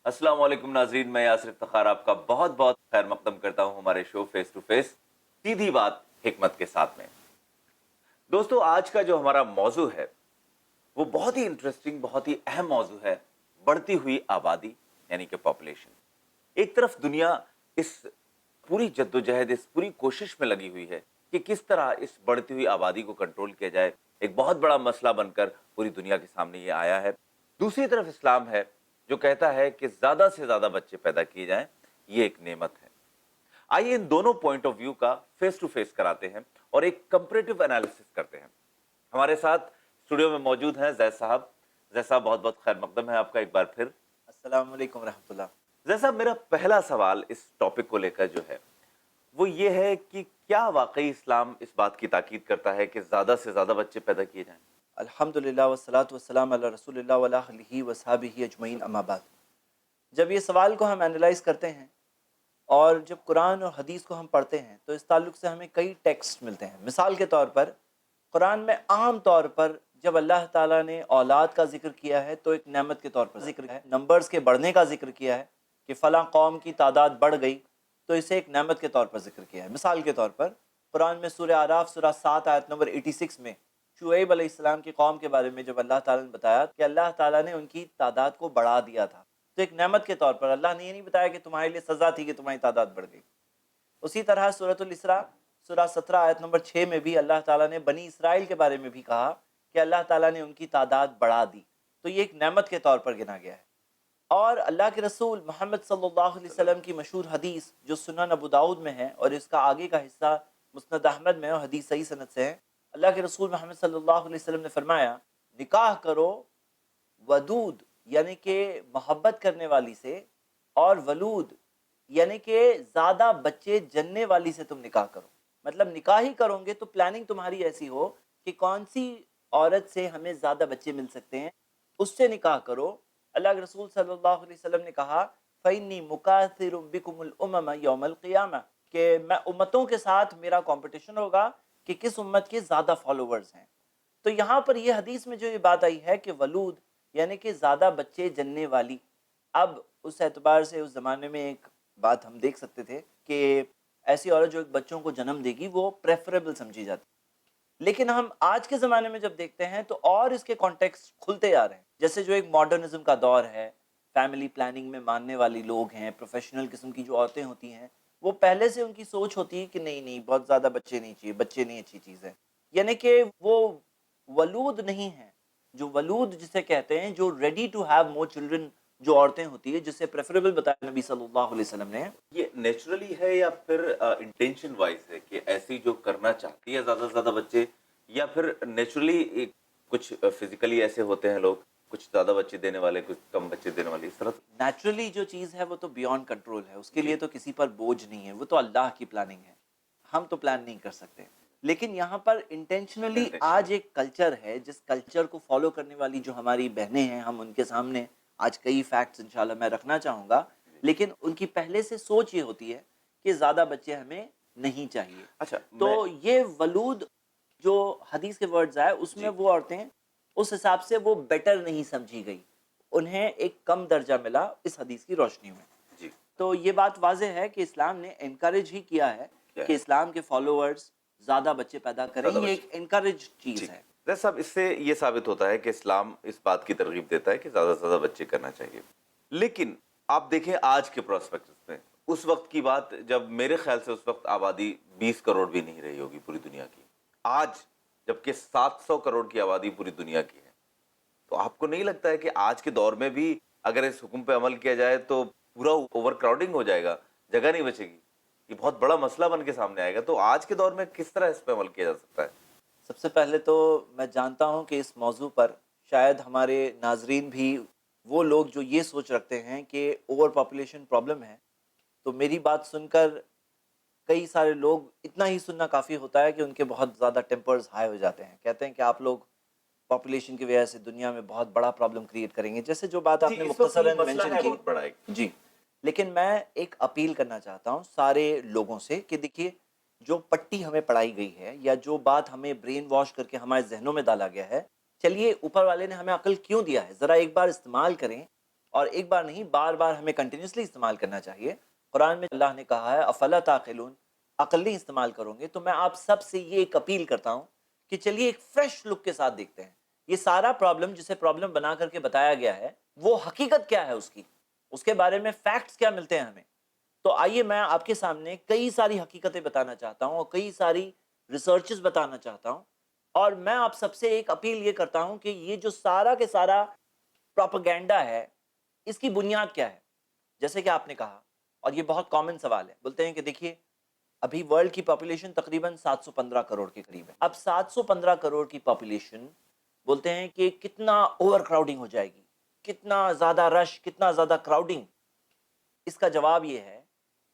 अस्सलाम वालेकुम नाजरीन, मैं यासिर इफ्तिखार आपका बहुत बहुत खैर मकदम करता हूं हमारे शो फेस टू फेस सीधी बात हिकमत के साथ में। दोस्तों, आज का जो हमारा मौजू है वो बहुत ही इंटरेस्टिंग, बहुत ही अहम मौजू है। बढ़ती हुई आबादी यानी कि पॉपुलेशन। एक तरफ दुनिया इस पूरी जद्दोजहद, इस पूरी कोशिश में लगी हुई है कि किस तरह इस बढ़ती हुई आबादी को कंट्रोल किया जाए। एक बहुत बड़ा मसला बनकर पूरी दुनिया के सामने ये आया है। दूसरी तरफ इस्लाम है जो कहता है कि ज्यादा से ज्यादा बच्चे पैदा किए जाएं, ये एक नेमत है। आइए इन दोनों पॉइंट ऑफ व्यू का फेस टू फेस कराते हैं और एक कंपैरेटिव एनालिसिस करते हैं। हमारे साथ स्टूडियो में मौजूद हैं जैद साहब। जैद साहब, बहुत बहुत खैर मकदम है आपका एक बार फिर। अस्सलाम वालेकुम रहमतुल्लाह। जैद साहब, मेरा पहला सवाल इस टॉपिक को लेकर जो है वो ये है कि क्या वाकई इस्लाम इस बात की ताकीद करता है कि ज्यादा से ज्यादा बच्चे पैदा किए जाएं? अल्हम्दुलिल्लाह वस्सलातु वस्सलाम अला रसूलिल्लाह व अला आलिहि व सहाबिहि अजमईन अम्मा बाद। जब ये सवाल को हम एनालाइज करते हैं और जब कुरान और हदीस को हम पढ़ते हैं तो इस ताल्लुक से हमें कई टेक्स्ट मिलते हैं। मिसाल के तौर पर कुरान में आम तौर पर जब अल्लाह ताला ने औलाद का जिक्र किया है तो एक नेमत के तौर पर जिक्र है, नंबर्स के बढ़ने का जिक्र किया है कि फ़लाँ कौम की तादाद बढ़ गई, तो इसे एक नेमत के तौर पर जिक्र किया है। मिसाल के तौर पर कुरान में सूरह आराफ सूरह 7 आयत नंबर 86 में शुएब अलैहिस्सलाम की कौम के बारे में जब अल्लाह ताला ने बताया कि अल्लाह ताला ने उनकी तादाद को बढ़ा दिया था, तो एक नेमत के तौर पर अल्लाह ने ये नहीं बताया कि तुम्हारे लिए सज़ा थी कि तुम्हारी तादाद बढ़ गई। उसी तरह सूरतुल इसरा सूरह 17 आयत नंबर 6 में भी अल्लाह ताला ने बनी इसराइल के बारे में भी कहा कि अल्लाह ताला ने उनकी तादाद बढ़ा दी, तो ये एक नेमत के तौर पर गिना गया है। और अल्लाह के रसूल मोहम्मद सल्लल्लाहु अलैहि वसल्लम की मशहूर हदीस जो सुनन अबू दाऊद में है और इसका आगे का हिस्सा मुस्नद अहमद में और हदीस सही सनद से है, अल्लाह के रसूल मोहम्मद सल्लल्लाहु अलैहि वसल्लम ने फरमाया, निकाह करो वदूद यानी कि मोहब्बत करने वाली से, और वलूद यानी कि ज़्यादा बच्चे जनने वाली से तुम निकाह करो। मतलब निकाह ही करोगे तो प्लानिंग तुम्हारी ऐसी हो कि कौन सी औरत से हमें ज़्यादा बच्चे मिल सकते हैं, उससे निकाह करो। अल्लाह के रसूल सल्लल्लाहु अलैहि वसल्लम ने कहा, फ़इन्नी मुकाथिरुम बिकुमुल उमम यौमल क़ियामा, कि मैं उम्मतों के साथ मेरा कंपटीशन होगा कि किस उम्मत के ज़्यादा फॉलोवर्स हैं। तो यहाँ पर यह हदीस में जो ये बात आई है कि वलूद यानी कि ज़्यादा बच्चे जनने वाली, अब उस एतबार से उस ज़माने में एक बात हम देख सकते थे कि ऐसी औरत जो बच्चों को जन्म देगी वो प्रेफरेबल समझी जाती। लेकिन हम आज के ज़माने में जब देखते हैं तो और इसके कॉन्टेक्स्ट खुलते जा रहे हैं। जैसे जो एक मॉडर्निज्म का दौर है, फैमिली प्लानिंग में मानने वाली लोग हैं, प्रोफेशनल किस्म की जो औरतें होती हैं, वो पहले से उनकी सोच होती है कि नहीं नहीं बहुत ज़्यादा बच्चे नहीं चाहिए, बच्चे नहीं अच्छी चीज़ है। यानी कि वो वलूद नहीं है, जो वलूद जिसे कहते हैं, जो ready to have more children जो औरतें होती है, जिसे प्रेफरेबल बताया नबी सल्लल्लाहु अलैहि वसल्लम ने। ये नेचुरली है या फिर इंटेंशन वाइज है कि ऐसी जो करना चाहती है ज्यादा से ज्यादा बच्चे, या फिर नेचुरली कुछ फिजिकली ऐसे होते हैं लोग, कुछ ज्यादा बच्चे देने वाले, कुछ कम बच्चे देने वाले, इस तरह? नेचुरली जो चीज़ है वो तो बियॉन्ड कंट्रोल है, उसके जी। लिए तो किसी पर बोझ नहीं है, वो तो अल्लाह की प्लानिंग है, हम तो प्लान नहीं कर सकते। लेकिन यहाँ पर इंटेंशनली Intentional। आज एक कल्चर है, जिस कल्चर को फॉलो करने वाली जो हमारी बहनें हैं, हम उनके सामने आज कई फैक्ट्स इंशाल्लाह मैं रखना चाहूँगा, लेकिन उनकी पहले से सोच ये होती है कि ज़्यादा बच्चे हमें नहीं चाहिए। अच्छा, तो मैं। ये वलूद जो हदीस के वर्ड्स आए उसमें जी। वो औरतें उस हिसाब से वो बेटर नहीं समझी गई, उन्हें एक कम दर्जा मिला इस हदीस की रोशनी में। जी। तो ये बात वाज़ेह है कि इस्लाम ने एनकरेज ही किया है क्या कि है? इस्लाम के फॉलोअर्स ज़्यादा बच्चे पैदा करें, ज्यादा ये बच्चे। एक एनकरेज चीज़ ठीक। है। जैसे साहब, इससे ये साबित होता है कि इस्लाम इस बात की तरगीब देता है कि ज्यादा से ज्यादा बच्चे करना चाहिए। लेकिन आप देखें आज के प्रोस्पेक्टिव में, उस वक्त की बात जब मेरे ख्याल से उस वक्त आबादी 20 करोड़ भी नहीं रही होगी पूरी दुनिया की। आज जबकि 700 करोड़ की आबादी पूरी दुनिया की है, तो आपको नहीं लगता है कि आज के दौर में भी अगर इस हुक्म पे अमल किया जाए तो पूरा ओवर क्राउडिंग हो जाएगा, जगह नहीं बचेगी, ये बहुत बड़ा मसला बन के सामने आएगा। तो आज के दौर में किस तरह इस पे अमल किया जा सकता है? सबसे पहले तो मैं जानता हूँ कि इस मौजू पर शायद हमारे नाजरीन भी वो लोग जो ये सोच रखते हैं कि ओवर पॉपुलेशन प्रॉब्लम है, तो मेरी बात सुनकर कई सारे लोग, इतना ही सुनना काफ़ी होता है कि उनके बहुत ज़्यादा टेम्पर्स हाई हो जाते हैं। कहते हैं कि आप लोग पॉपुलेशन की वजह से दुनिया में बहुत बड़ा प्रॉब्लम क्रिएट करेंगे, जैसे जो बात जी, आपने इस वक्त ये मुख्तसरन मसला मेंशन है की। बहुत बड़ा एक। जी, लेकिन मैं एक अपील करना चाहता हूँ सारे लोगों से कि देखिए, जो पट्टी हमें पढ़ाई गई है या जो बात हमें ब्रेन वॉश करके हमारे जहनों में डाला गया है, चलिए ऊपर वाले ने हमें अकल क्यों दिया है, ज़रा एक बार इस्तेमाल करें और एक बार नहीं, बार बार हमें कंटिन्यूसली इस्तेमाल करना चाहिए। कुरान में अल्लाह ने कहा है अफला ताक़िलून, अक्ल नहीं इस्तेमाल करोगे। तो मैं आप सब से ये एक अपील करता हूँ कि चलिए एक फ्रेश लुक के साथ देखते हैं ये सारा प्रॉब्लम जिसे प्रॉब्लम बना करके बताया गया है वो हकीकत क्या है, उसके बारे में फैक्ट्स क्या मिलते हैं हमें। तो आइए मैं आपके सामने कई सारी हकीकतें बताना चाहता हूँ और कई सारी रिसर्चेस बताना चाहता हूँ। और मैं आप सबसे एक अपील ये करता हूँ कि ये जो सारा के सारा प्रोपेगेंडा है इसकी बुनियाद क्या है। जैसे कि आपने कहा, और ये बहुत कॉमन सवाल है, बोलते हैं कि देखिए अभी वर्ल्ड की पॉपुलेशन तकरीबन 715 करोड़ के करीब है। अब 715 करोड़ की पॉपुलेशन, बोलते हैं कि कितना ओवर क्राउडिंग हो जाएगी, कितना ज़्यादा रश, कितना ज़्यादा क्राउडिंग। इसका जवाब ये है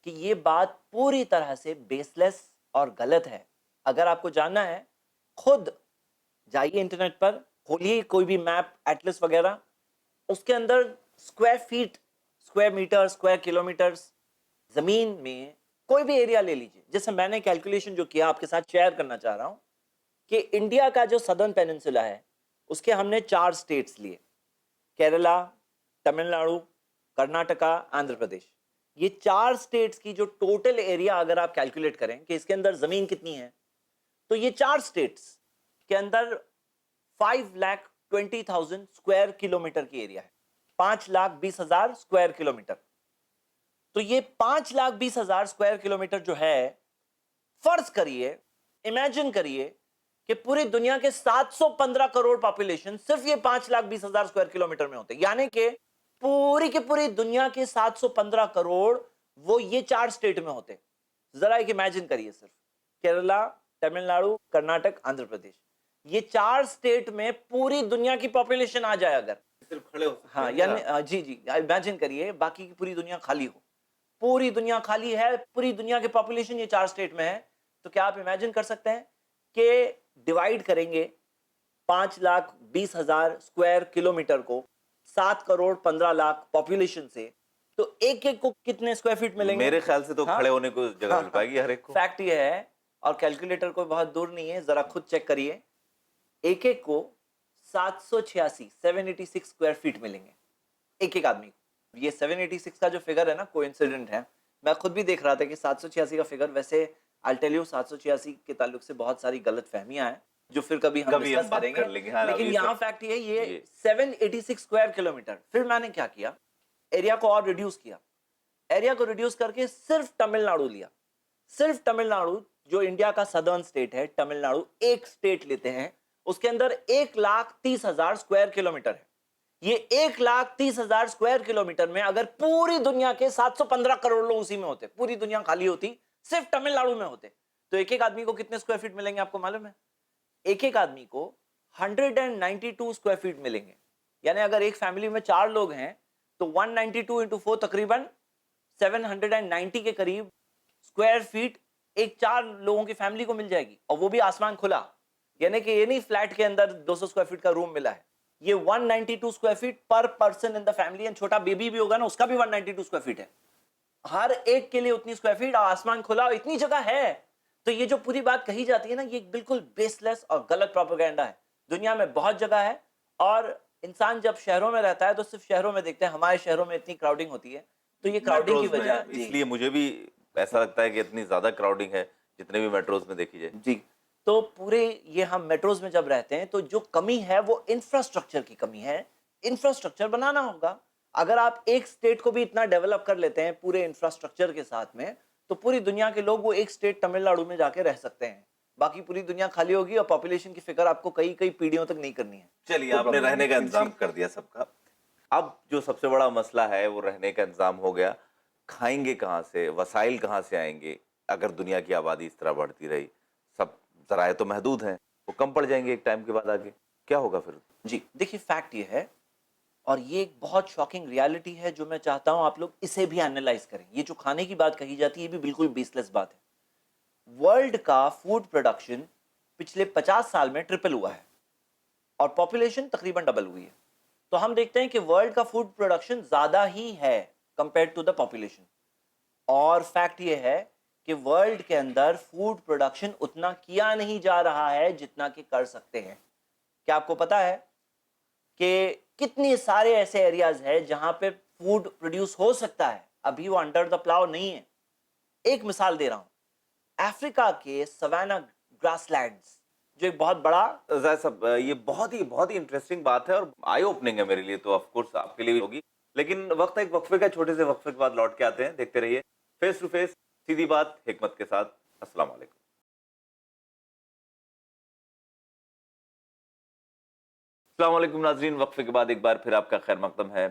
कि ये बात पूरी तरह से बेसलेस और गलत है। अगर आपको जानना है, खुद जाइए इंटरनेट पर, खोलिए कोई भी मैप, एटलस वगैरह, उसके अंदर square feet, square metre, square kilometres जमीन में कोई भी एरिया ले लीजिए। जैसे मैंने कैलकुलेशन जो किया आपके साथ शेयर करना चाह रहा हूं कि इंडिया का जो सदर्न पेनिनसुला है उसके हमने 4 स्टेट्स लिए, केरला, तमिलनाडु, कर्नाटका, आंध्र प्रदेश। ये 4 स्टेट्स की जो टोटल एरिया अगर आप कैलकुलेट करें कि इसके अंदर जमीन कितनी है, तो ये 4 स्टेट्स के अंदर 5,20,000 स्क्वायर किलोमीटर की एरिया है, 5,20,000 स्क्वायर किलोमीटर। तो ये 5,20,000 स्क्वायर किलोमीटर जो है, फर्ज करिए, इमेजिन करिए कि पूरी दुनिया के 715 करोड़ पॉपुलेशन सिर्फ ये 5,20,000 स्क्वायर किलोमीटर में होते, यानी कि पूरी की पूरी दुनिया के 715 करोड़ वो ये 4 स्टेट में होते। जरा एक इमेजिन करिए, सिर्फ केरला, तमिलनाडु, कर्नाटक, आंध्र प्रदेश, ये 4 स्टेट में पूरी दुनिया की पॉपुलेशन आ जाए अगर, सिर्फ खड़े हो सकते हाँ हैं यानी क्या? जी जी इमेजिन करिए बाकी की पूरी दुनिया खाली हो, पूरी दुनिया खाली है, पूरी दुनिया की पॉपुलेशन ये 4 स्टेट में है। तो क्या आप इमेजिन कर सकते हैं कि डिवाइड करेंगे 5,20,000 स्क्वायर किलोमीटर को 7,15,00,000 पॉपुलेशन से, तो एक एक को कितने स्क्वायर फीट मिलेंगे? मेरे ख्याल से तो हाँ? खड़े होने को जगह मिल पाएगी हर एक को। फैक्ट ये है, और कैलकुलेटर को बहुत दूर नहीं है, जरा खुद चेक करिए, एक एक को 786 स्क्वायर फीट मिलेंगे एक एक आदमी को। ये 786 का जो फिगर है ना, कोइंसिडेंट है। मैं खुद भी देख रहा था कि 786 का फिगर, वैसे आई टेल यू 786 के ताल्लुक से बहुत सारी गलत फहमियां हैं जो फिर कभी हम डिस्कस बात करेंगे। कर लेंगे। हाँ, लेकिन अभी यहाँ सब- फैक्ट ये 786 स्क्वायर किलोमीटर। फिर मैंने क्या किया, एरिया को और रिड्यूस किया, एरिया को रिड्यूस करके सिर्फ तमिलनाडु लिया। सिर्फ तमिलनाडु, जो इंडिया का सदर्न स्टेट है, तमिलनाडु एक स्टेट लेते हैं, उसके अंदर 1,30,000 स्क्वायर किलोमीटर है। ये 1,30,000 स्क्वायर किलोमीटर में अगर पूरी दुनिया के 715 करोड़ लोग उसी में होते, पूरी दुनिया खाली होती, सिर्फ तमिलनाडु में होते, तो एक एक आदमी को कितने स्क्वायर फीट मिलेंगे आपको मालूम है? एक एक आदमी को 192 स्क्वायर फीट मिलेंगे। यानी अगर एक फैमिली में 4 लोग हैं तो 192 इंटू 4 तकरीबन 790 के करीब स्क्वायर फीट एक 4 लोगों की फैमिली को मिल जाएगी, और वो भी आसमान खुला। यानी कि ये नहीं फ्लैट के अंदर 200 स्क्वायर फीट का रूम मिला है, ये 192 स्क्वायर फीट पर person in the family. And छोटा बेबी भी होगा ना, उसका भी 192 स्क्वायर फीट है, हर एक के लिए उतनी स्क्वायर फीट, आसमान खुला, और इतनी जगह है। तो ये जो पूरी बात कही जाती है ना, ये बिल्कुल बेसलेस और गलत प्रोपेगेंडा है। दुनिया में बहुत जगह है, और इंसान जब शहरों में रहता है तो सिर्फ शहरों में देखते हैं। हमारे शहरों में इतनी क्राउडिंग होती है, तो ये क्राउडिंग की मेट्रोज में, वजह जी इसलिए मुझे भी ऐसा लगता है कि इतनी ज्यादा क्राउडिंग है जितने भी मेट्रोज में देखी जाए। जी। तो पूरे ये हम मेट्रोज में जब रहते हैं तो जो कमी है वो इंफ्रास्ट्रक्चर की कमी है। इंफ्रास्ट्रक्चर बनाना होगा। अगर आप एक स्टेट को भी इतना डेवलप कर लेते हैं पूरे इंफ्रास्ट्रक्चर के साथ में, तो पूरी दुनिया के लोग वो एक स्टेट तमिलनाडु में जाके रह सकते हैं। बाकी पूरी दुनिया खाली होगी और पॉपुलेशन की फिक्र आपको कई कई पीढ़ियों तक नहीं करनी है। चलिए, तो आपने problem रहने का नहीं। इंतजाम कर दिया सबका। अब जो सबसे बड़ा मसला है वो रहने का इंतजाम हो गया, खाएंगे कहाँ से, वसाइल कहाँ से आएंगे? अगर दुनिया की आबादी इस तरह बढ़ती रही, सब जराए तो महदूद हैं, वो कम पड़ जाएंगे एक टाइम के बाद, आगे क्या होगा फिर? जी देखिए, फैक्ट ये है, और ये एक बहुत शॉकिंग रियलिटी है जो मैं चाहता हूं आप लोग इसे भी एनालाइज करें। ये जो खाने की बात कही जाती है, ये भी बिल्कुल बेसलेस बात है। वर्ल्ड का फूड प्रोडक्शन पिछले 50 साल में ट्रिपल हुआ है और पॉपुलेशन तकरीबन डबल हुई है। तो हम देखते हैं कि वर्ल्ड का फूड प्रोडक्शन ज्यादा ही है कंपेयर टू द पॉपुलेशन। और फैक्ट ये है कि वर्ल्ड के अंदर फूड प्रोडक्शन उतना किया नहीं जा रहा है जितना कि कर सकते हैं। क्या आपको पता है कि कितने सारे ऐसे एरियाज हैं जहां पे फूड प्रोड्यूस हो सकता है, अभी वो अंडर द प्लाव नहीं है। एक मिसाल दे रहा हूं, अफ्रीका के सवाना ग्रासलैंड्स, जो एक बहुत बड़ा जाहिर साहब, ये बहुत ही इंटरेस्टिंग बात है और आई ओपनिंग है मेरे लिए, तो ऑफ कोर्स आपके लिए भी होगी। लेकिन वक्त एक वक्फे का, छोटे से वक्फे के बाद लौट के आते हैं। देखते रहिए फेस टू फेस, सीधी बात हिकमत के साथ। अस्सलाम वालेकुम। अस्सलाम वालेकुम नाजरीन, वक्फे के बाद एक बार फिर आपका खैर मकदम है।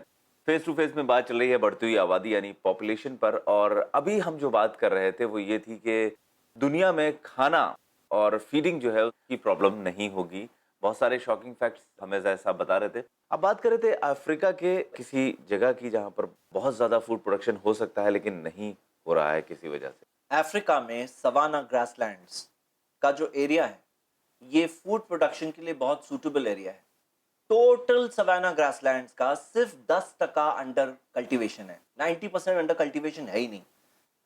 फेस टू फेस में बात चल रही है बढ़ती हुई आबादी यानी पॉपुलेशन पर, और अभी हम जो बात कर रहे थे वो ये थी कि दुनिया में खाना और फीडिंग जो है उसकी प्रॉब्लम नहीं होगी। बहुत सारे शॉकिंग फैक्ट्स हमें ज़ाहिर साहब बता रहे थे। अब बात कर रहे थे अफ्रीका के किसी जगह की जहाँ पर बहुत ज़्यादा फूड प्रोडक्शन हो सकता है लेकिन नहीं हो रहा है किसी वजह से। अफ्रीका में सवाना ग्रासलैंड्स का जो एरिया है, ये फूड प्रोडक्शन के लिए बहुत सूटेबल एरिया है। टोटल सवाना ग्रासलैंड्स का सिर्फ 10% अंडर कल्टीवेशन है, 90% अंडर कल्टीवेशन है ही नहीं।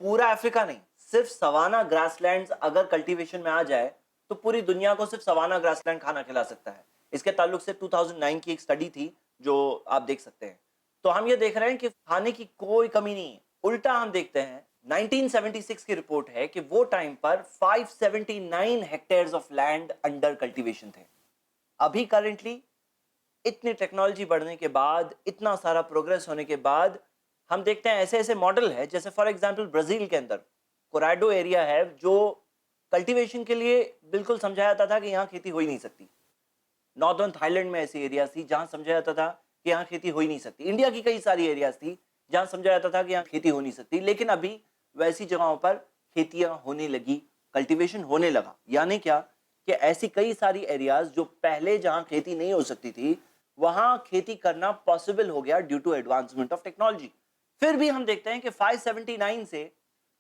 पूरा अफ्रीका नहीं, सिर्फ सवाना ग्रासलैंड्स अगर कल्टीवेशन में आ जाए तो पूरी दुनिया को सिर्फ सवाना ग्रासलैंड खाना खिला सकता है। इसके ताल्लुक से 2009 की एक स्टडी थी जो आप देख सकते हैं। तो हम ये देख रहे हैं कि खाने की कोई कमी नहीं है। उल्टा हम देखते हैं 1976 की रिपोर्ट है कि वो टाइम पर 579 hectares of land under cultivation थे। अभी करेंटली इतनी टेक्नोलॉजी बढ़ने के बाद, इतना सारा प्रोग्रेस होने के बाद, हम देखते हैं ऐसे ऐसे मॉडल है, जैसे फॉर एग्जांपल ब्राजील के अंदर कोराडो एरिया है जो कल्टीवेशन के लिए बिल्कुल समझा जाता था कि यहाँ खेती हो ही नहीं सकती। नॉर्दर्न थाईलैंड में ऐसी एरिया थी जहां समझा जाता था कि यहाँ खेती हो ही नहीं सकती। इंडिया की कई सारी एरियाज थी जहां समझा जाता था कि यहाँ खेती हो नहीं सकती, लेकिन अभी वैसी जगहों पर खेतियां होने लगी, कल्टीवेशन होने लगा। यानी क्या कि ऐसी कई सारी एरियाज जो पहले जहां खेती नहीं हो सकती थी वहां खेती करना पॉसिबल हो गया due to advancement of technology. फिर भी हम देखते हैं कि 579 से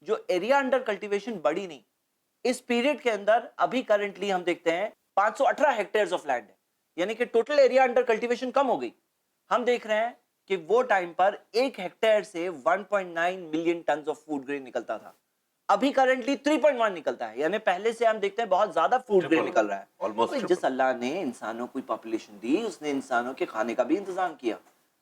जो एरिया अंडर कल्टीवेशन बढ़ी नहीं, इस पीरियड के अंदर अभी करंटली हम देखते हैं 518 हेक्टेयर्स ऑफ लैंड है, यानी कि टोटल एरिया अंडर कल्टीवेशन कम हो गई। हम देख रहे हैं कि वो टाइम पर एक हेक्टेयर से 1.9 million ton of food grain निकलता था, अभी करंटली 3.1 निकलता है। यानी पहले से हम देखते हैं बहुत ज्यादा फूड ग्रेन निकल रहा है। ऑलमोस्ट जिस अल्लाह ने इंसानों को पॉपुलेशन दी, उसने इंसानों के खाने का भी इंतजाम किया।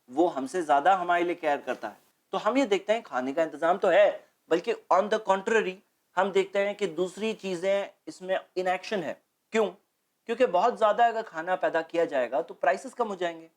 वो हमसे ज्यादा हमारे लिए केयर करता है। तो हम ये देखते हैं खाने का इंतजाम तो है, बल्कि ऑन द कॉन्ट्ररी हम देखते हैं कि दूसरी चीजें इसमें इनएक्शन है। क्यों? क्योंकि बहुत ज्यादा अगर खाना पैदा किया जाएगा तो प्राइसेस कम हो जाएंगे,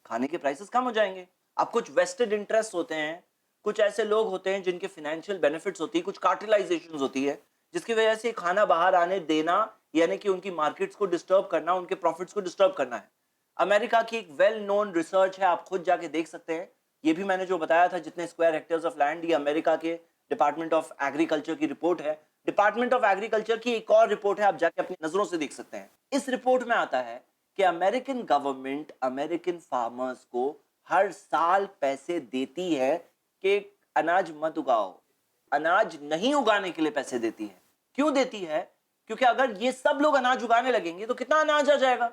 खाने के प्राइसेस कम हो जाएंगे। अब कुछ वेस्टेड इंटरेस्ट होते हैं, कुछ ऐसे लोग होते हैं जिनके फाइनेंशियल बेनिफिट्स होती है, कुछ कार्टेलाइजेशन होती है, जिसकी वजह से खाना बाहर आने देना यानी कि उनकी मार्केट्स को डिस्टर्ब करना, उनके प्रॉफिट्स को डिस्टर्ब करना है। अमेरिका की एक वेल नोन रिसर्च है, आप खुद जाके देख सकते हैं। ये भी मैंने जो बताया था जितने स्क्वायर हेक्टेयर्स ऑफ लैंड, ये अमेरिका के डिपार्टमेंट ऑफ एग्रीकल्चर की रिपोर्ट है। डिपार्टमेंट ऑफ एग्रीकल्चर की एक और रिपोर्ट है, आप जाके अपनी नजरों से देख सकते हैं। इस रिपोर्ट में आता है कि अमेरिकन गवर्नमेंट अमेरिकन फार्मर्स को हर साल पैसे देती है कि अनाज मत उगाओ, अनाज नहीं उगाने के लिए पैसे देती है। क्यों देती है? क्योंकि अगर ये सब लोग अनाज उगाने लगेंगे तो कितना अनाज आ जाएगा,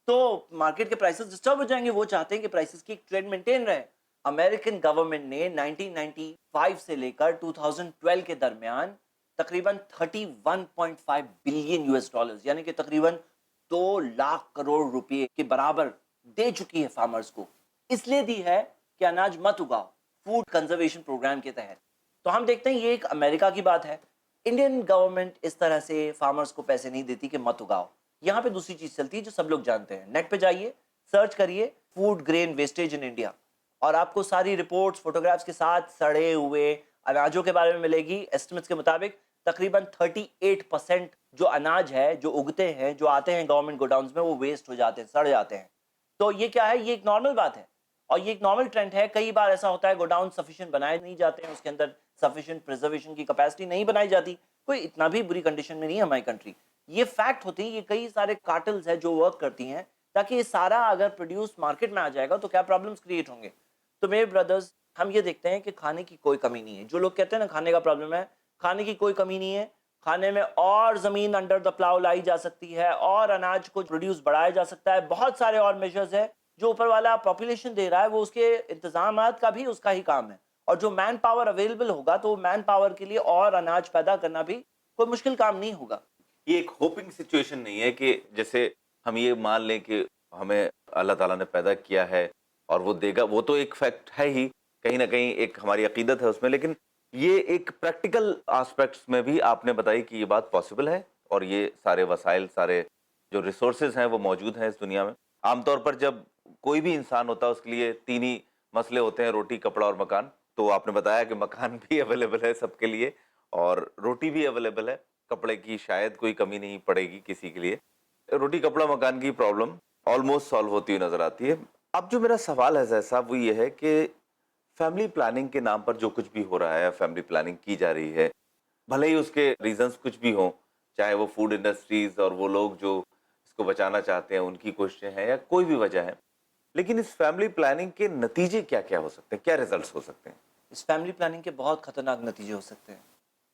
तो मार्केट के प्राइसेस डिस्टर्ब हो जाएंगे। वो चाहते हैं कि प्राइसेस की एक ट्रेंड मेंटेन रहे। अमेरिकन गवर्नमेंट ने 1995 से लेकर 2012 के दरमियान तकरीबन 31.5 बिलियन यूएस डॉलर्स यानी कि तकरीबन 2 लाख करोड़ रुपए के बराबर दे चुकी है फार्मर्स को। इसलिए दी है कि अनाज मत उगाओ, फूड कंजर्वेशन प्रोग्राम के तहत। तो हम देखते हैं ये एक अमेरिका की बात है। इंडियन गवर्नमेंट इस तरह से फार्मर्स को पैसे नहीं देती कि मत उगाओ। यहाँ पे दूसरी चीज चलती है जो सब लोग जानते हैं। नेट पे जाइए, सर्च करिए food grain wastage in India, और आपको सारी रिपोर्ट्स फोटोग्राफ्स के साथ सड़े हुए अनाजों के बारे में मिलेगी। एस्टिमेट्स के मुताबिक तकरीबन 38% जो अनाज है, जो उगते हैं, जो आते हैं गवर्नमेंट गोडाउन्स में, वो वेस्ट हो जाते हैं, सड़ जाते हैं। तो ये क्या है? ये एक नॉर्मल बात है और ये एक नॉर्मल ट्रेंड है। कई बार ऐसा होता है गोडाउन सफिशिएंट बनाए नहीं जाते हैं, उसके अंदर सफिशिएंट प्रिजर्वेशन की कैपेसिटी नहीं बनाई जाती। कोई इतना भी बुरी कंडीशन में नहीं है हमारी कंट्री। ये फैक्ट होती है। ये कई सारे कार्टल्स है जो वर्क करती हैं ताकि ये सारा अगर प्रोड्यूस मार्केट में आ जाएगा तो क्या प्रॉब्लम्स क्रिएट होंगे। तो मेरे ब्रदर्स, हम ये देखते हैं कि खाने की कोई कमी नहीं है। जो लोग कहते हैं ना खाने का प्रॉब्लम है, खाने की कोई कमी नहीं है। खाने में और जमीन अंडर द प्लाव लाई जा सकती है और अनाज को प्रोड्यूस बढ़ाया जा सकता है। बहुत सारे और मेजर्स है जो ऊपर वाला पॉपुलेशन दे रहा है, वो उसके इंतजामात का भी उसका ही काम है। और जो मैन पावर अवेलेबल होगा तो मैन पावर के लिए और अनाज पैदा करना भी कोई मुश्किल काम नहीं होगा। ये एक होपिंग सिचुएशन नहीं है कि जैसे हम ये मान लें कि हमें अल्लाह ताला ने पैदा किया है और वो देगा, वो तो एक फैक्ट है ही, कहीं ना कहीं एक हमारी अकीदत है उसमें, लेकिन ये एक प्रैक्टिकल एस्पेक्ट्स में भी आपने बताई कि ये बात पॉसिबल है और ये सारे वसाइल, सारे जो रिसोर्सेज हैं वो मौजूद हैं इस दुनिया में। आमतौर पर जब कोई भी इंसान होता है उसके लिए तीन ही मसले होते हैं, रोटी, कपड़ा और मकान। तो आपने बताया कि मकान भी अवेलेबल है सबके लिए और रोटी भी अवेलेबल है, कपड़े की शायद कोई कमी नहीं पड़ेगी किसी के लिए। रोटी, कपड़ा, मकान की प्रॉब्लम ऑलमोस्ट सॉल्व होती हुई नजर आती है। अब जो मेरा सवाल है जैसा साहब वो ये है कि फैमिली प्लानिंग के नाम पर जो कुछ भी हो रहा है, फैमिली प्लानिंग की जा रही है, भले ही उसके रीजंस कुछ भी हों, चाहे वो फूड इंडस्ट्रीज और वो लोग जो इसको बचाना चाहते हैं उनकी कोशिशें हैं या कोई भी वजह है, लेकिन इस फैमिली प्लानिंग के नतीजे क्या क्या हो सकते हैं, क्या रिजल्ट्स हो सकते हैं? इस फैमिली प्लानिंग के बहुत खतरनाक नतीजे हो सकते हैं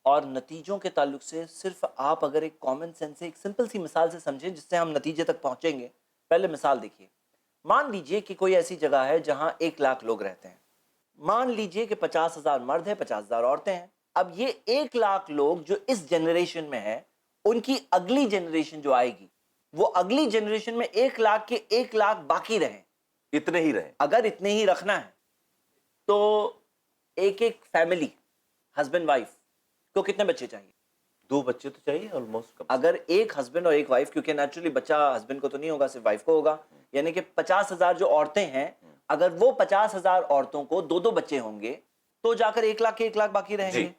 और नतीजों के ताल्लुक से सिर्फ आप अगर एक कॉमन सेंस से एक सिंपल सी मिसाल से समझें जिससे हम नतीजे तक पहुंचेंगे। पहले मिसाल देखिए, मान लीजिए कि कोई ऐसी जगह है जहां 1 लाख लोग रहते हैं। मान लीजिए कि 50,000 मर्द है, 50,000 औरतें हैं। अब ये 1 लाख लोग जो इस जनरेशन में है, उनकी अगली जनरेशन जो आएगी, वो अगली जनरेशन में 1 लाख के 1 लाख बाकी रहें। इतने ही रहे? अगर इतने ही रखना है तो एक एक फैमिली, हस्बैंड वाइफ को कितने बच्चे चाहिए? 2 बच्चे तो चाहिए ऑलमोस्ट। अगर एक हस्बैंड और एक वाइफ, क्योंकि नेचुरली बच्चा हस्बैंड को तो नहीं होगा, सिर्फ वाइफ को होगा, यानी कि 50,000 जो औरतें हैं, अगर वो 50,000 औरतों को 2-2 बच्चे होंगे तो जाकर 1 लाख के 1 लाख बाकी रहेंगे।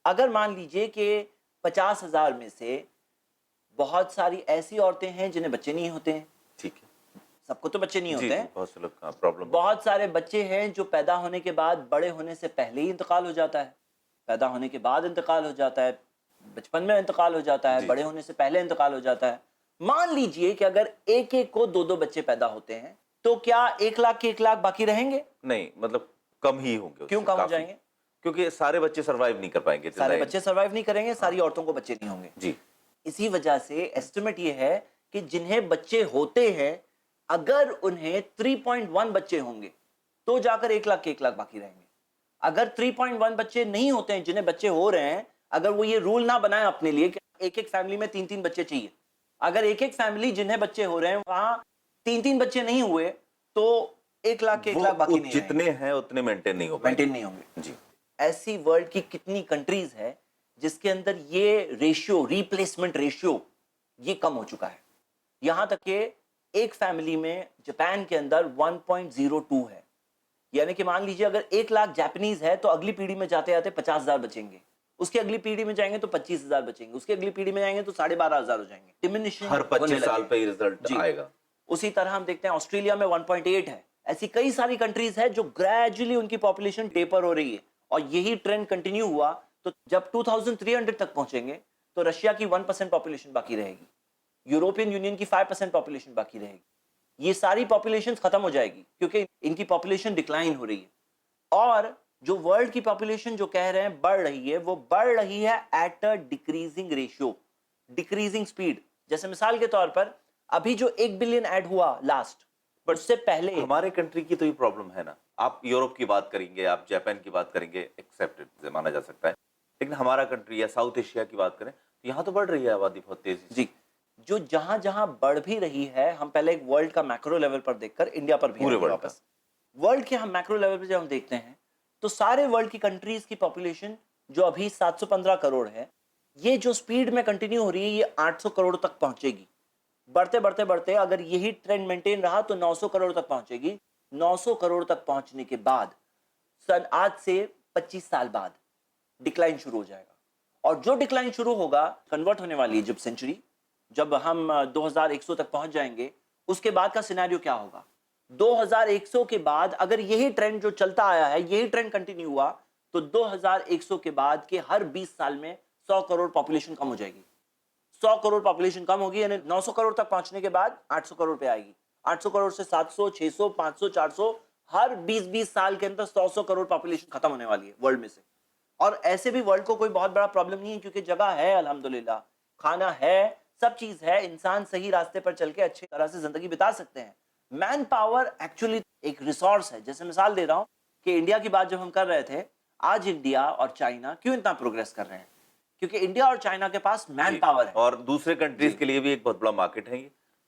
अगर मान लीजिए कि 50,000 में से बहुत सारी ऐसी औरतें हैं जिन्हें बच्चे नहीं होते हैं, ठीक है, सबको तो बच्चे नहीं होते हैं, बहुत से लोग प्रॉब्लम, बहुत सारे बच्चे हैं जो पैदा होने के बाद, बड़े होने से पहले ही इंतकाल हो जाता है, पैदा होने के बाद इंतकाल हो जाता है, बचपन में इंतकाल हो जाता है, बड़े होने से पहले इंतकाल हो जाता है। मान लीजिए कि अगर एक एक को 2-2 बच्चे पैदा होते हैं तो क्या 1 लाख के 1 लाख बाकी रहेंगे? नहीं, मतलब कम ही होंगे। क्यों कम हो जाएंगे? क्योंकि सारे बच्चे सरवाइव नहीं कर पाएंगे, सारे बच्चे सरवाइव नहीं करेंगे, सारी औरतों को बच्चे नहीं होंगे जी। इसी वजह से एस्टिमेट ये है कि जिन्हें बच्चे होते हैं, अगर उन्हें 3.1 बच्चे होंगे तो जाकर 1 लाख के 1 लाख बाकी रहेंगे। अगर 3.1 बच्चे नहीं होते हैं, जिन्हें बच्चे हो रहे हैं, अगर वो ये रूल ना बनाए अपने लिए कि एक एक फैमिली में 3-3 बच्चे चाहिए, अगर एक एक फैमिली जिन्हें बच्चे हो रहे हैं वहां 3-3 बच्चे नहीं हुए तो 1 लाख के 1 लाख बाकी नहीं जितने हैं उतने मेंटेन नहीं होंगे जी। ऐसी वर्ल्ड की कितनी कंट्रीज है जिसके अंदर ये रेशियो, रिप्लेसमेंट रेशियो, ये कम हो चुका है। यहां तक कि एक फैमिली में जापान के अंदर 1.02 है, यानी कि मान लीजिए अगर 1 लाख जापानीज है तो अगली पीढ़ी में जाते जाते 50,000 बचेंगे, उसकी अगली पीढ़ी में जाएंगे तो 25,000 बचेंगे, उसकी अगली पीढ़ी में जाएंगे तो 12,500 हो जाएंगे। डिमिनिशिंग हर 25 साल पे रिजल्ट आएगा। उसी तरह हम देखते हैं ऑस्ट्रेलिया में 1.8 है। ऐसी कई सारी कंट्रीज है जो ग्रेजुअली उनकी पॉपुलेशन टेपर हो रही है और यही ट्रेंड कंटिन्यू हुआ तो जब 2300 तक पहुंचेंगे तो रशिया की 1% पॉपुलेशन बाकी रहेगी, यूरोपियन यूनियन की 5% पॉपुलेशन बाकी रहेगी। ये सारी पॉपुलेशन खत्म हो जाएगी क्योंकि इनकी पॉपुलेशन डिक्लाइन हो रही है। और जो वर्ल्ड की पॉपुलेशन जो कह रहे हैं बढ़ रही है, वो बढ़ रही है at a decreasing ratio, decreasing speed. जैसे मिसाल के तौर पर अभी जो 1 बिलियन ऐड हुआ लास्ट, बट उससे पहले हमारे कंट्री की तो ये प्रॉब्लम है ना। आप यूरोप की बात करेंगे, आप जापान की बात करेंगे, एक्सेप्टेड माना जा सकता है, लेकिन हमारा कंट्री या साउथ एशिया की बात करें तो यहाँ तो बढ़ रही है आबादी बहुत तेजी जी। जो जहां जहां बढ़ भी रही है, हम पहले एक वर्ल्ड का मैक्रो लेवल पर देखकर इंडिया पर भी पूरे वापस वर्ल्ड के हम मैक्रो लेवल पर जब हम देखते हैं तो सारे वर्ल्ड की कंट्रीज की पॉपुलेशन जो अभी 715 करोड़ है, ये जो स्पीड में कंटिन्यू हो रही है ये 800 करोड़ तक पहुंचेगी। बढ़ते बढ़ते बढ़ते अगर यही ट्रेंड मेंटेन रहा तो 900 करोड़ तक पहुंचेगी। 900 करोड़ तक पहुंचने के बाद आज से 25 साल बाद डिक्लाइन शुरू हो जाएगा और जो डिक्लाइन शुरू होगा कन्वर्ट होने वाली है जब सेंचुरी, जब हम 2100 तक पहुंच जाएंगे, उसके बाद का सिनेरियो क्या होगा? 2100 के बाद अगर यही ट्रेंड जो चलता आया है, यही ट्रेंड कंटिन्यू हुआ तो 2100 के बाद के हर 20 साल में 100 करोड़ पॉपुलेशन कम हो जाएगी। 100 करोड़ पॉपुलेशन कम होगी, यानी 900 करोड़ तक पहुंचने के बाद 800 करोड़ पे आएगी। 800 करोड़ से 700, 600, 500, 400, हर 20-20 साल के अंदर 100 करोड़ पॉपुलेशन खत्म होने वाली है वर्ल्ड में से। और ऐसे भी वर्ल्ड को कोई बहुत बड़ा प्रॉब्लम नहीं है क्योंकि जगह है, अल्हम्दुलिल्लाह, खाना है, सब चीज है, इंसान सही रास्ते पर चल के अच्छी तरह से जिंदगी बिता सकते हैं। मैन पावर एक्चुअली एक रिसोर्स है। जैसे मिसाल दे रहा हूं कि इंडिया की बात जब हम कर रहे थे, आज इंडिया और चाइना क्यों इतना प्रोग्रेस कर रहे हैं? क्योंकि इंडिया और चाइना के पास मैन पावर है और दूसरे कंट्रीज के लिए भी एक बहुत बड़ा मार्केट है।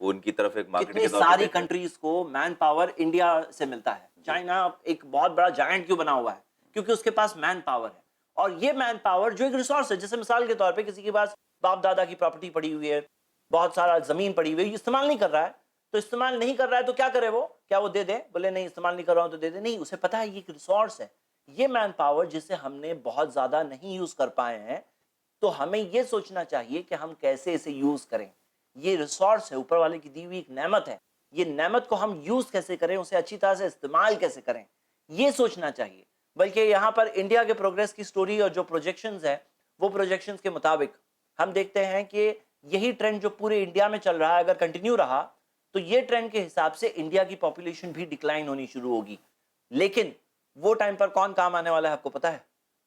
वो उनकी तरफ एक मार्केट कितनी के तौर पे सारी देखते हैं। कंट्रीज को मैन पावर इंडिया से मिलता है। चाइना एक बहुत बड़ा जायंट क्यों बना हुआ है? क्योंकि उसके पास मैन पावर है, और ये मैन पावर जो एक रिसोर्स है, जैसे मिसाल के तौर पे किसी के पास बाप दादा की प्रॉपर्टी पड़ी हुई है, बहुत सारा जमीन पड़ी हुई है, इस्तेमाल नहीं कर रहा है, तो इस्तेमाल नहीं कर रहा है तो क्या करे वो? क्या वो दे दे? बोले नहीं इस्तेमाल नहीं कर रहा हूं तो दे दे? नहीं, उसे पता है ये एक रिसोर्स है, ये मैन पावर जिसे हमने बहुत ज्यादा नहीं यूज कर पाए हैं, तो हमें ये सोचना चाहिए कि हम कैसे इसे यूज करें। ये रिसोर्स है, ऊपर वाले की दी हुई एक नेमत है, ये नेमत को हम यूज कैसे करें, उसे अच्छी तरह से इस्तेमाल कैसे करें, ये सोचना चाहिए। बल्कि यहाँ पर इंडिया के प्रोग्रेस की स्टोरी और जो प्रोजेक्शंस है, वो प्रोजेक्शंस के मुताबिक हम देखते हैं कि यही ट्रेंड जो पूरे इंडिया में चल रहा है अगर कंटिन्यू रहा, तो ये ट्रेंड के हिसाब से इंडिया की पॉपुलेशन भी डिक्लाइन होनी शुरू होगी। लेकिन वो टाइम पर कौन काम आने वाला है आपको पता है?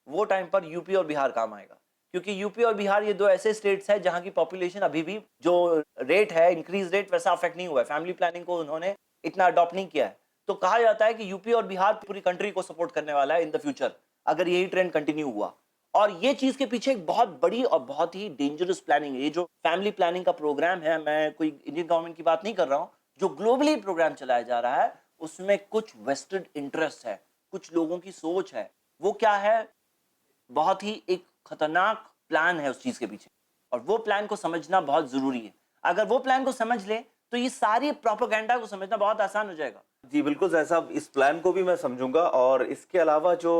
वो टाइम पर यूपी और बिहार काम आएगा, क्योंकि यूपी और बिहार ये दो ऐसे स्टेट्स हैं जहां की पॉपुलेशन अभी भी जो रेट है, इंक्रीज रेट, वैसा अफेक्ट नहीं हुआ है। फैमिली प्लानिंग को उन्होंने इतना अडॉप्ट नहीं किया है। तो कहा जाता है कि यूपी और बिहार पूरी कंट्री को सपोर्ट करने वाला है इन द फ्यूचर, अगर यही ट्रेंड कंटिन्यू हुआ। और ये चीज के पीछे एक बहुत बड़ी और बहुत ही डेंजरस प्लानिंग है। ये जो फैमिली प्लानिंग का प्रोग्राम है, मैं कोई इंडियन गवर्नमेंट की बात नहीं कर रहा हूँ, जो ग्लोबली प्रोग्राम चलाया जा रहा है, उसमें कुछ वेस्टेड इंटरेस्ट है, कुछ लोगों की सोच है। वो क्या है? बहुत ही एक खतरनाक प्लान है उस चीज के पीछे, और वो प्लान को समझना बहुत जरूरी है। अगर वो प्लान को समझ ले तो ये सारी प्रोपेगेंडा को समझना बहुत आसान हो जाएगा। जी बिल्कुल ज़ाहिर साहब, इस प्लान को भी मैं समझूंगा, और इसके अलावा जो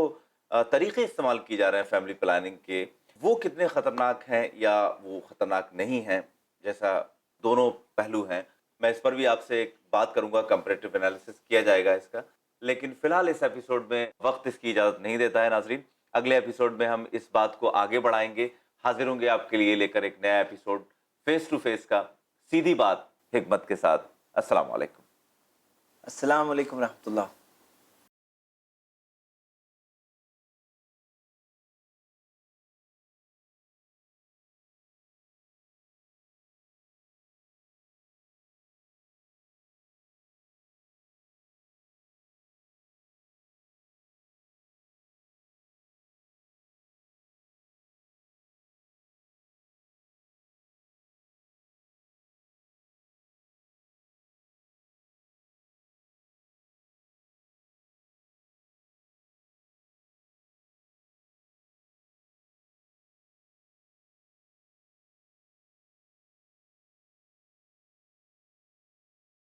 तरीके इस्तेमाल किए जा रहे हैं फैमिली प्लानिंग के, वो कितने खतरनाक हैं या वो खतरनाक नहीं हैं, जैसा दोनों पहलू हैं, मैं इस पर भी आपसे एक बात करूंगा, कंपैरेटिव एनालिसिस किया जाएगा इसका। लेकिन फिलहाल इस एपिसोड में वक्त इसकी इजाज़त नहीं देता है नाजरीन। अगले एपिसोड में हम इस बात को आगे बढ़ाएंगे, हाजिर होंगे आपके लिए लेकर एक नया एपिसोड फेस टू फेस का, सीधी बात हिकमत के साथ। अस्सलाम वालेकुम। अस्सलाम वालेकुम रहमतुल्लाह।